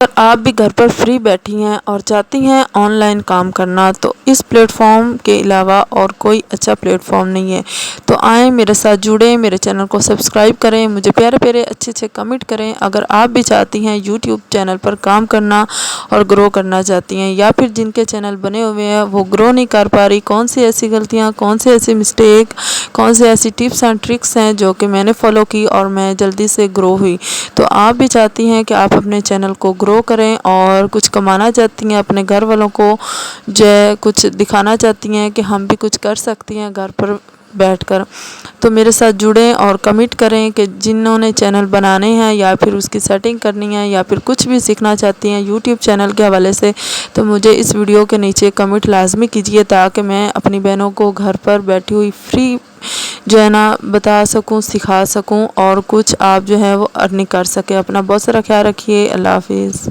अगर आप भी घर पर फ्री बैठी हैं और चाहती हैं ऑनलाइन काम करना, तो इस प्लेटफॉर्म के अलावा और कोई अच्छा प्लेटफॉर्म नहीं है। तो आएँ मेरे साथ जुड़ें, मेरे चैनल को सब्सक्राइब करें, मुझे प्यारे प्यारे अच्छे अच्छे कमेंट करें। अगर आप भी चाहती हैं यूट्यूब चैनल पर काम करना और ग्रो करना चाहती हैं, या फिर जिनके चैनल बने हुए हैं वो ग्रो नहीं कर पा रही, कौन सी ऐसी गलतियाँ, कौन से ऐसी मिस्टेक, कौन से ऐसी टिप्स एंड ट्रिक्स हैं जो कि मैंने फॉलो की और मैं जल्दी से ग्रो हुई। तो आप भी चाहती हैं कि आप अपने चैनल को ग्रो करें और कुछ कमाना चाहती हैं, अपने घर वालों को जो है कुछ दिखाना चाहती हैं कि हम भी कुछ कर सकती हैं घर पर बैठकर, तो मेरे साथ जुड़ें और कमेंट करें कि जिन्होंने चैनल बनाने हैं या फिर उसकी सेटिंग करनी है या फिर कुछ भी सीखना चाहती हैं यूट्यूब चैनल के हवाले से, तो मुझे इस वीडियो के नीचे कमेंट लाजमी कीजिए ताकि मैं अपनी बहनों को घर पर बैठी हुई फ्री जो है ना बता सकूं, सिखा सकूं और कुछ आप जो है वो अर्निंग कर सकें। अपना बहुत सारा ख्याल रखिए। अल्लाह हाफिज़।